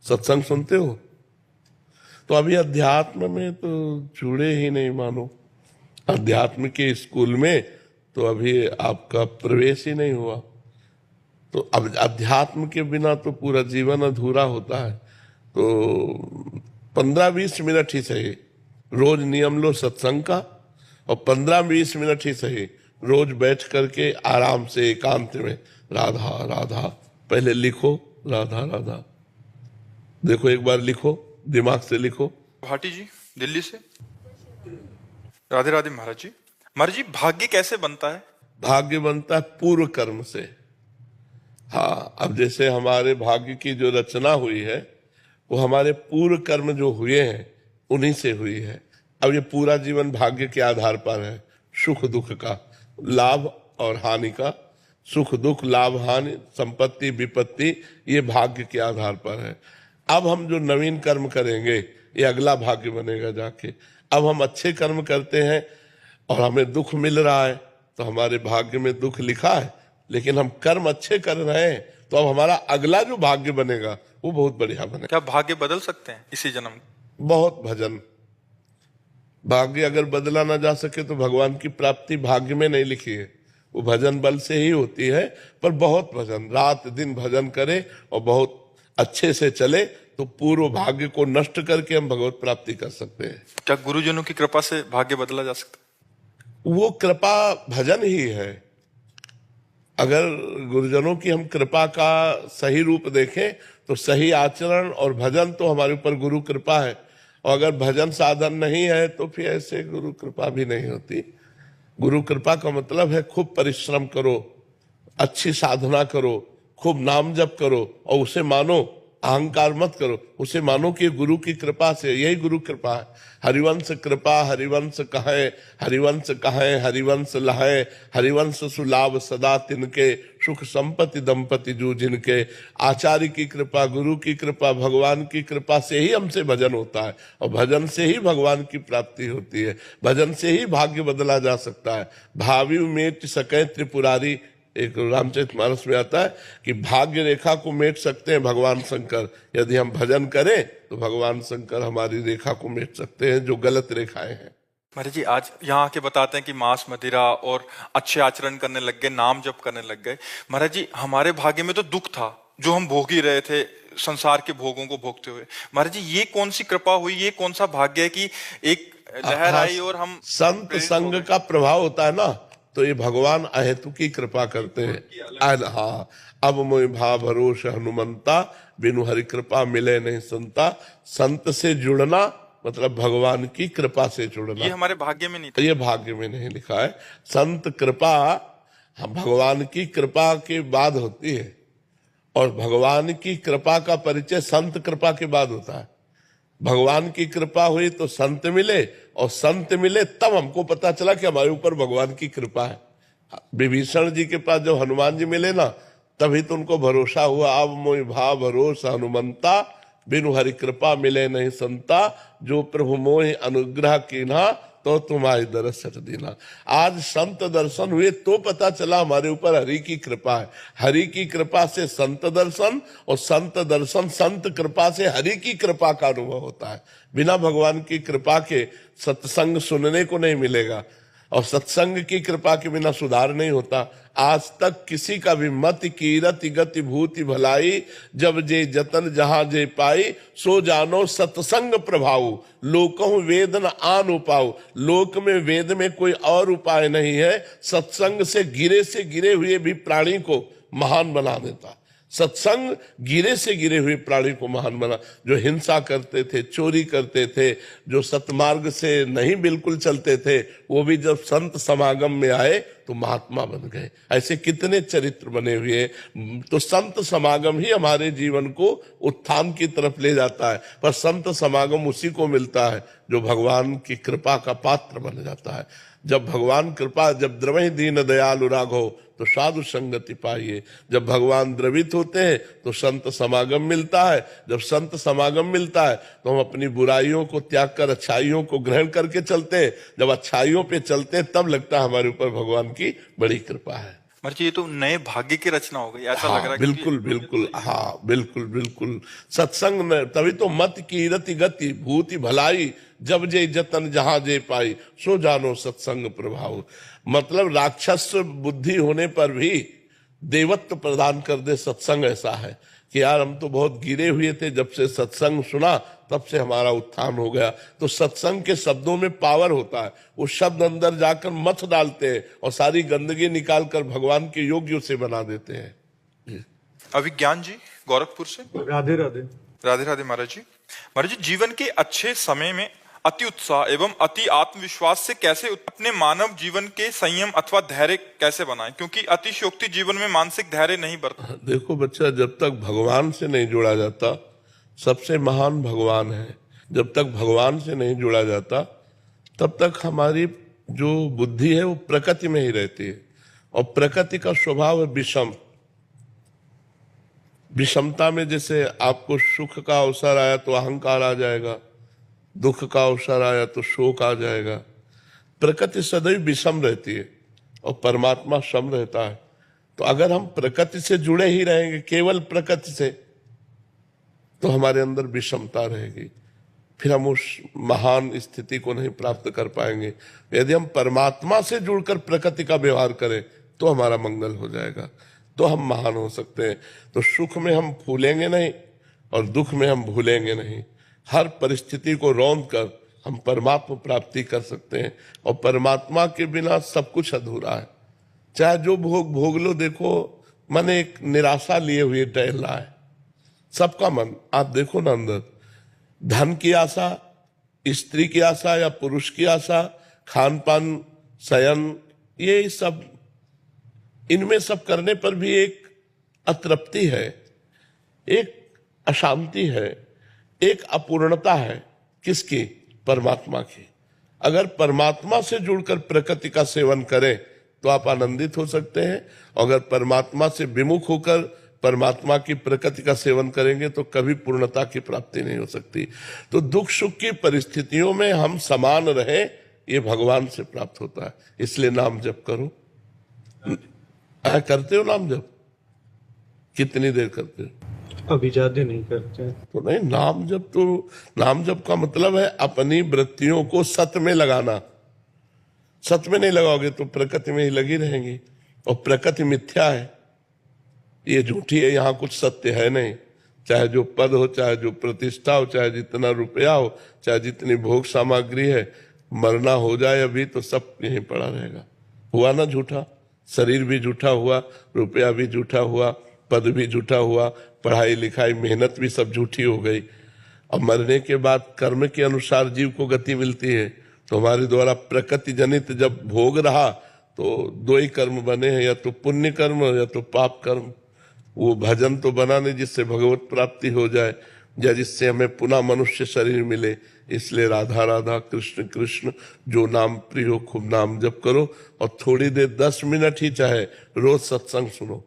सत्संग सुनते हो? तो अभी अध्यात्म में तो जुड़े ही नहीं मानो। अध्यात्म के स्कूल में तो अभी आपका प्रवेश ही नहीं हुआ। तो अब अध्यात्म के बिना तो पूरा जीवन अधूरा होता है। तो 15-20 मिनट ही सही रोज नियम लो सत्संग का, और 15-20 मिनट ही सही रोज बैठ करके आराम से एकांत में राधा राधा पहले लिखो, राधा राधा। देखो एक बार लिखो, दिमाग से लिखो। भाटी जी दिल्ली से। राधे राधे महाराज जी। महाराज जी भाग्य कैसे बनता है? भाग्य बनता है पूर्व कर्म से। हाँ, अब जैसे हमारे भाग्य की जो रचना हुई है वो हमारे पूर्व कर्म जो हुए हैं उन्हीं से हुई है। अब ये पूरा जीवन भाग्य के आधार पर है, सुख दुख का, लाभ और हानि का। सुख दुख, लाभ हानि, संपत्ति विपत्ति, ये भाग्य के आधार पर है। अब हम जो नवीन कर्म करेंगे ये अगला भाग्य बनेगा जाके। अब हम अच्छे कर्म करते हैं और हमें दुख मिल रहा है तो हमारे भाग्य में दुख लिखा है, लेकिन हम कर्म अच्छे कर रहे हैं तो अब हमारा अगला जो भाग्य बनेगा वो बहुत बढ़िया बनेगा। क्या भाग्य बदल सकते हैं इसी जन्म? बहुत भजन। भाग्य अगर बदला ना जा सके तो भगवान की प्राप्ति भाग्य में नहीं लिखी है, वो भजन बल से ही होती है। पर बहुत भजन, रात दिन भजन करे और बहुत अच्छे से चले तो पूर्व भाग्य को नष्ट करके हम भगवत प्राप्ति कर सकते हैं। क्या गुरुजनों की कृपा से भाग्य बदला जा सकता है? वो कृपा भजन ही है। अगर गुरुजनों की हम कृपा का सही रूप देखें तो सही आचरण और भजन तो हमारे ऊपर गुरु कृपा है, और अगर भजन साधन नहीं है तो फिर ऐसे गुरु कृपा भी नहीं होती। गुरु कृपा का मतलब है खूब परिश्रम करो, अच्छी साधना करो, खूब नाम जप करो और उसे मानो, अहंकार मत करो, उसे मानो कि गुरु की कृपा से, यही गुरु कृपा है। हरिवंश कृपा हरिवंश कहे, हरिवंश कहे हरिवंश लहे, हरिवंश सुलाभ सदा तिनके, सुख संपत्ति दंपति जो जिनके। आचार्य की कृपा, गुरु की कृपा, भगवान की कृपा से ही हमसे भजन होता है, और भजन से ही भगवान की प्राप्ति होती है। भजन से ही भाग्य बदला जा सकता है। भावी मेट सके त्रिपुरारी, एक रामचरितमानस में आता है कि भाग्य रेखा को मेट सकते हैं भगवान शंकर। यदि हम भजन करें तो भगवान शंकर हमारी रेखा को मेट सकते हैं जो गलत रेखाएं हैं। महाराज जी आज यहाँ आके बताते हैं कि मांस मदिरा और अच्छे आचरण करने लग गए, नाम जप करने लग गए। महाराज जी हमारे भाग्य में तो दुख था जो हम भोग ही रहे थे, संसार के भोगों को भोगते हुए। महाराज जी ये कौन सी कृपा हुई, ये कौन सा भाग्य है कि एक लहर आई और हम संत संग का प्रभाव होता है ना, तो ये भगवान अहेतु की कृपा करते हैं। हाँ, अब मोहि भाव भरोस हनुमंता, बिनु हरि कृपा मिले नहीं संता। संत से जुड़ना मतलब भगवान की कृपा से जुड़ना। ये हमारे भाग्य में नहीं था, ये भाग्य में नहीं लिखा है। संत कृपा भगवान की कृपा के बाद होती है, और भगवान की कृपा का परिचय संत कृपा के बाद होता है। भगवान की कृपा हुई तो संत मिले, और संत मिले तब हमको पता चला कि हमारे ऊपर भगवान की कृपा है। विभीषण जी के पास जब हनुमान जी मिले ना, तभी तो उनको भरोसा हुआ। अब मोहि भाव भरोसा हनुमंता, बिनु हरि कृपा मिले नहीं संता। जो प्रभु मोहि अनुग्रह कीन्हा, तो तुम्हारी दरस सच दीना। आज संत दर्शन हुए तो पता चला हमारे ऊपर हरि की कृपा है। हरि की कृपा से संत दर्शन, और संत दर्शन संत कृपा से हरि की कृपा का अनुभव होता है। बिना भगवान की कृपा के सत्संग सुनने को नहीं मिलेगा, और सत्संग की कृपा के बिना सुधार नहीं होता। आज तक किसी का भी मत कीरति गति भूति भलाई, जब जे जतन जहां जे पाई, सो जानो सत्संग प्रभाव, लोकहु वेद न आन उपाऊ। लोक में वेद में कोई और उपाय नहीं है। सत्संग से गिरे हुए भी प्राणी को महान बना देता। सत्संग गिरे हुए प्राणी को महान बना। जो हिंसा करते थे, चोरी करते थे, जो सतमार्ग से नहीं बिल्कुल चलते थे, वो भी जब संत समागम में आए तो महात्मा बन गए। ऐसे कितने चरित्र बने हुए। तो संत समागम ही हमारे जीवन को उत्थान की तरफ ले जाता है। पर संत समागम उसी को मिलता है जो भगवान की कृपा का पात्र बन जाता है। जब भगवान कृपा, जब द्रवहि दीन दयालु राघव, तो साधु संगति पाइए। जब भगवान द्रवित होते हैं तो संत समागम मिलता है। जब संत समागम मिलता है तो हम अपनी बुराइयों को त्याग कर अच्छाइयों को ग्रहण करके चलते हैं। जब अच्छाइयों पे चलते हैं तब लगता है हमारे ऊपर भगवान की बड़ी कृपा है। महाराज जी ये तो नए भाग्य की रचना हो गई, ऐसा लग रहा है। बिल्कुल बिल्कुल, हाँ बिल्कुल बिल्कुल। सत्संग में तभी तो मत की रति गति भूति भलाई, जब जे जतन जहां जे पाई, सो जानो सत्संग प्रभाव। मतलब राक्षस बुद्धि होने पर भी देवत्व प्रदान कर दे सत्संग। ऐसा है कि यार हम तो बहुत गिरे हुए थे, जब से सत्संग सुना तब से हमारा उत्थान हो गया। तो सत्संग के शब्दों में पावर होता है, वो शब्द अंदर जाकर मथ डालते हैं और सारी गंदगी निकाल कर भगवान के योग्य उसे बना देते हैं। अभिज्ञान जी गोरखपुर से। राधे राधे। राधे राधे महाराज जी। महाराज जी जीवन के अच्छे समय में अति उत्साह एवं अति आत्मविश्वास से कैसे अपने मानव जीवन के संयम अथवा धैर्य कैसे बनाएं, क्योंकि अतिशयोक्ति जीवन में मानसिक धैर्य नहीं बरता। देखो बच्चा, जब तक भगवान से नहीं जुड़ा जाता, सबसे महान भगवान है, जब तक भगवान से नहीं जुड़ा जाता तब तक हमारी जो बुद्धि है वो प्रकृति में ही रहती है। और प्रकृति का स्वभाव है विषम। विषमता में जैसे आपको सुख का अवसर आया तो अहंकार आ जाएगा, दुख का अवसर आया तो शोक आ जाएगा। प्रकृति सदैव विषम रहती है और परमात्मा सम रहता है। तो अगर हम प्रकृति से जुड़े ही रहेंगे, केवल प्रकृति से, तो हमारे अंदर विषमता रहेगी, फिर हम उस महान स्थिति को नहीं प्राप्त कर पाएंगे। यदि हम परमात्मा से जुड़कर प्रकृति का व्यवहार करें तो हमारा मंगल हो जाएगा, तो हम महान हो सकते हैं। तो सुख में हम फूलेंगे नहीं और दुख में हम भूलेंगे नहीं। हर परिस्थिति को रौंद कर हम परमात्मा प्राप्ति कर सकते हैं। और परमात्मा के बिना सब कुछ अधूरा है। चाहे जो भोग भोग लो, देखो मन एक निराशा लिए हुए टहल रहा है सबका मन। आप देखो ना, अंदर धन की आशा, स्त्री की आशा या पुरुष की आशा, खान पान, शयन, ये सब, इनमें सब करने पर भी एक अतृप्ति है, एक अशांति है, एक अपूर्णता है। किसकी? परमात्मा की। अगर परमात्मा से जुड़कर प्रकृति का सेवन करें तो आप आनंदित हो सकते हैं। अगर परमात्मा से विमुख होकर परमात्मा की प्रकृति का सेवन करेंगे तो कभी पूर्णता की प्राप्ति नहीं हो सकती। तो दुख सुख की परिस्थितियों में हम समान रहे, ये भगवान से प्राप्त होता है। इसलिए नाम जप करो। करते हो नाम जप? कितनी देर करते हो? अभी ज्यादा नहीं करते। तो नहीं, नाम जप तो, नाम जप का मतलब है अपनी वृत्तियों को सत्य में लगाना। सत्य में नहीं लगाओगे तो प्रकृति में ही लगी रहेंगी। और प्रकृति मिथ्या है, ये झूठी है, यहाँ कुछ सत्य है नहीं। चाहे जो पद हो, चाहे जो प्रतिष्ठा हो, चाहे जितना रुपया हो, चाहे जितनी भोग सामग्री है, मरना हो जाए अभी तो सब यहीं पड़ा रहेगा। हुआ ना झूठा? शरीर भी झूठा हुआ, रुपया भी झूठा हुआ, पद भी झूठा हुआ, पढ़ाई लिखाई मेहनत भी सब झूठी हो गई। अब मरने के बाद कर्म के अनुसार जीव को गति मिलती है। तो हमारे द्वारा प्रकृति जनित जब भोग रहा तो दो ही कर्म बने हैं, या तो पुण्य कर्म या तो पाप कर्म। वो भजन तो बना नहीं जिससे भगवत प्राप्ति हो जाए या जिससे हमें पुनः मनुष्य शरीर मिले। इसलिए राधा राधा कृष्ण कृष्ण जो नाम प्रिय हो, खूब नाम जप करो। और थोड़ी देर 10 मिनट ही चाहे रोज सत्संग सुनो।